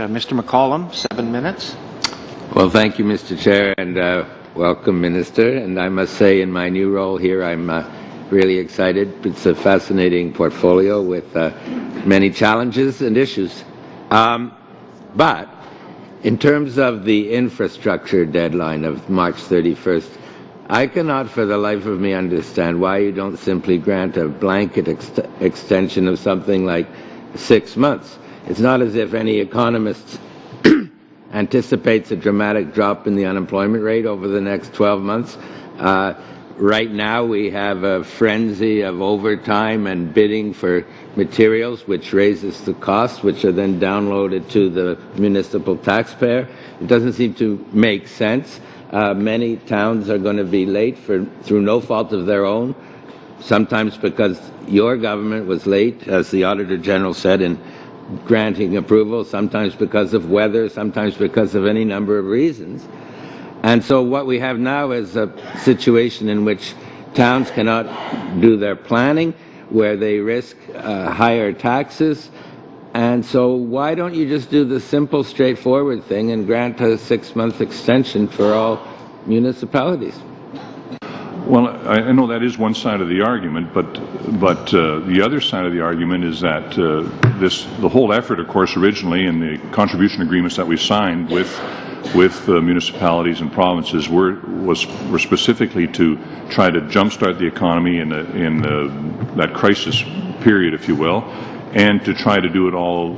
Mr. McCollum, 7 minutes. Well, thank you, Mr. Chair, and welcome, Minister. And I must say, in my new role here, I'm really excited. It's a fascinating portfolio with many challenges and issues. But in terms of the infrastructure deadline of March 31st, I cannot for the life of me understand why you don't simply grant a blanket extension of something like 6 months. It's not as if any economist anticipates a dramatic drop in the unemployment rate over the next 12 months. Right now we have a frenzy of overtime and bidding for materials, which raises the costs, which are then downloaded to the municipal taxpayer. It doesn't seem to make sense. Many towns are going to be late through no fault of their own, sometimes because your government was late, as the Auditor General said, in granting approval, sometimes because of weather, sometimes because of any number of reasons. And so what we have now is a situation in which towns cannot do their planning, where they risk higher taxes. And so why don't you just do the simple, straightforward thing and grant a 6-month extension for all municipalities? Well, I know that is one side of the argument, but the other side of the argument is that the whole effort, of course, originally in the contribution agreements that we signed with municipalities and provinces were specifically to try to jumpstart the economy in that crisis period, if you will, and to try to do it all,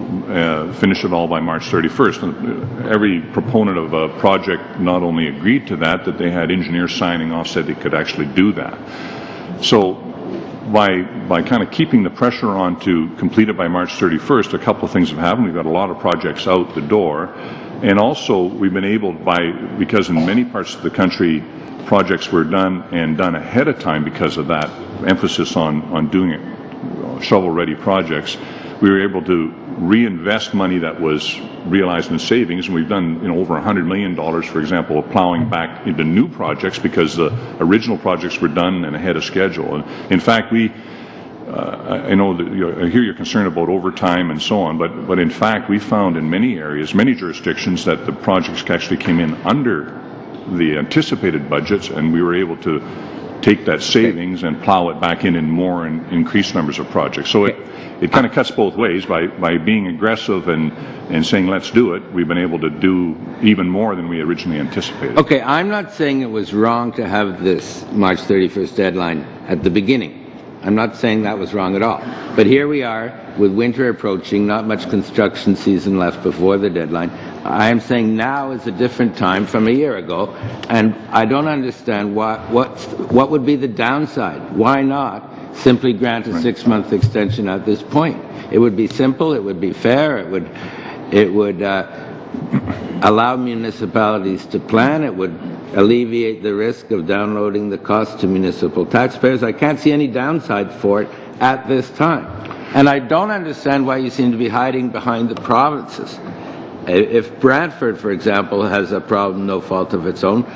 finish it all by March 31st. And every proponent of a project not only agreed to that they had engineers signing off, said they could actually do that. So by kind of keeping the pressure on to complete it by March 31st, a couple of things have happened. We've got a lot of projects out the door, and also we've been able, because in many parts of the country projects were done ahead of time because of that emphasis on doing it, shovel-ready projects, we were able to reinvest money that was realized in savings, and we've done over $100 million, for example, of plowing back into new projects because the original projects were done and ahead of schedule. And in fact, I know that I hear you're concerned about overtime and so on, but in fact, we found in many areas, many jurisdictions, that the projects actually came in under the anticipated budgets, and we were able to take that savings and plow it back in more and increase numbers of projects. So it kind of cuts both ways. By being aggressive and saying let's do it, we've been able to do even more than we originally anticipated. Okay, I'm not saying it was wrong to have this March 31st deadline at the beginning. I'm not saying that was wrong at all. But here we are with winter approaching, not much construction season left before the deadline. I am saying now is a different time from a year ago, and I don't understand what would be the downside. Why not simply grant a 6-month extension at this point? It would be simple, it would be fair, it would allow municipalities to plan, it would alleviate the risk of downloading the cost to municipal taxpayers. I can't see any downside for it at this time. And I don't understand why you seem to be hiding behind the provinces. If Brantford, for example, has a problem no fault of its own,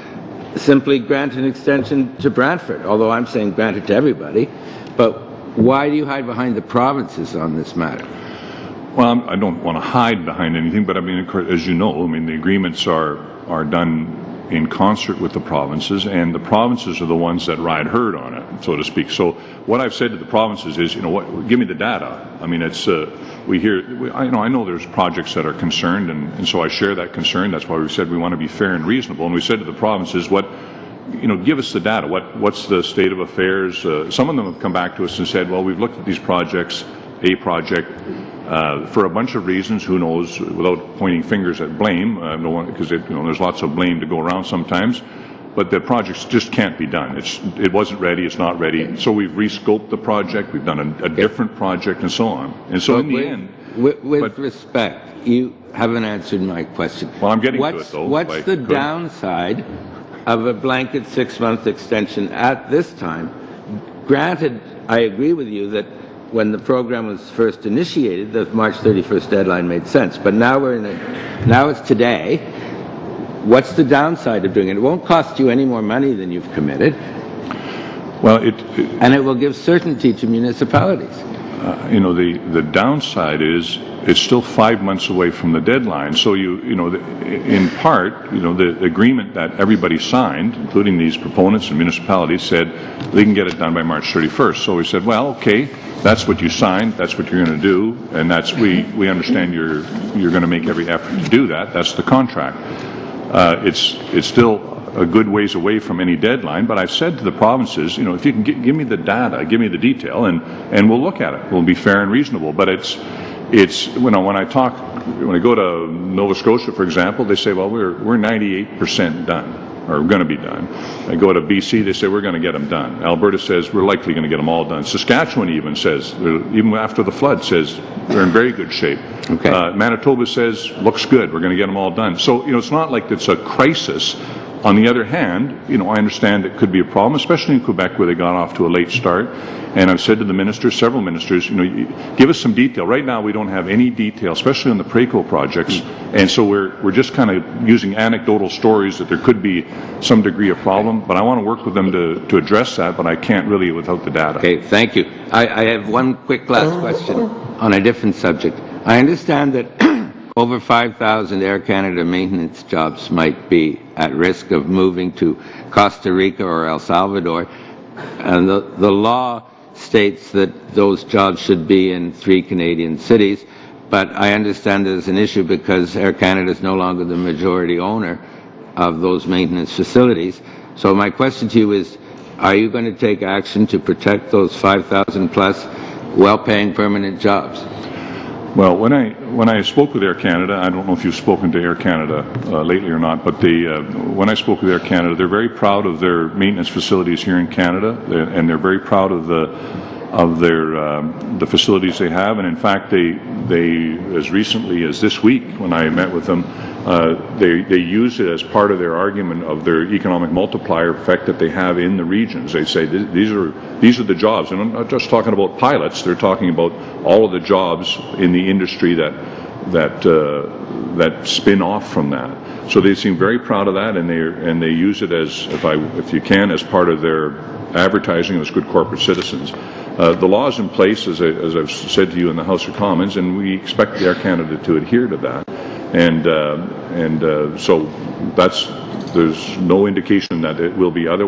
simply grant an extension to Brantford, although I'm saying grant it to everybody. But why do you hide behind the provinces on this matter? Well, I don't want to hide behind anything, but I mean, as you know, the agreements are done in concert with the provinces, and the provinces are the ones that ride herd on it, so to speak. So what I've said to the provinces is, give me the data. I mean, it's I know there's projects that are concerned, and so I share that concern. That's why we said we want to be fair and reasonable, and we said to the provinces, give us the data. What's the state of affairs? Some of them have come back to us and said, well, we've looked at these projects, a project, for a bunch of reasons, who knows, without pointing fingers at blame, because there's lots of blame to go around sometimes, but the projects just can't be done. It wasn't ready, it's not ready, so we've rescoped the project, we've done a different project, and so on. And so in the end... With respect, you haven't answered my question. Well, I'm getting to it, though. What's the downside of a blanket 6-month extension at this time? Granted, I agree with you that when the program was first initiated, the March 31st deadline made sense. But now now it's today. What's the downside of doing it? It won't cost you any more money than you've committed. Well, and it will give certainty to municipalities. The downside is it's still 5 months away from the deadline. So in part, the agreement that everybody signed, including these proponents and municipalities, said they can get it done by March 31st. So we said, well, okay, that's what you signed, that's what you're going to do, and we understand you're going to make every effort to do that. That's the contract. It's still a good ways away from any deadline, but I've said to the provinces, if you can give me the data, give me the detail, and we'll look at it. We'll be fair and reasonable. But it's when I go to Nova Scotia, for example, they say, well, we're 98% done, or going to be done. I go to BC, they say we're going to get them done. Alberta says we're likely going to get them all done. Saskatchewan even says, even after the flood, says they're in very good shape. Okay. Manitoba says looks good, we're going to get them all done. So it's not like it's a crisis. On the other hand, I understand it could be a problem, especially in Quebec where they got off to a late start. And I've said to the ministers, several ministers, give us some detail. Right now we don't have any detail, especially on the Preco projects. And so we're just kind of using anecdotal stories that there could be some degree of problem. But I want to work with them to address that, but I can't really without the data. Okay, thank you. I have one quick last question on a different subject. I understand that over 5,000 Air Canada maintenance jobs might be at risk of moving to Costa Rica or El Salvador. And the law states that those jobs should be in 3 Canadian cities. But I understand there's an issue because Air Canada is no longer the majority owner of those maintenance facilities. So my question to you is, are you going to take action to protect those 5,000 plus well-paying permanent jobs? Well, when I spoke with Air Canada, I don't know if you've spoken to Air Canada lately or not, but when I spoke with Air Canada, they're very proud of their maintenance facilities here in Canada, and they're very proud of the facilities they have. And in fact, they as recently as this week, when I met with them, they use it as part of their argument of their economic multiplier effect that they have in the regions. They say these are the jobs, and I'm not just talking about pilots. They're talking about all of the jobs in the industry that spin off from that. So they seem very proud of that, and they use it as, if you can, as part of their advertising as good corporate citizens. The law is in place, as I've said to you in the House of Commons, and we expect Air Canada to adhere to that. And so there's no indication that it will be otherwise.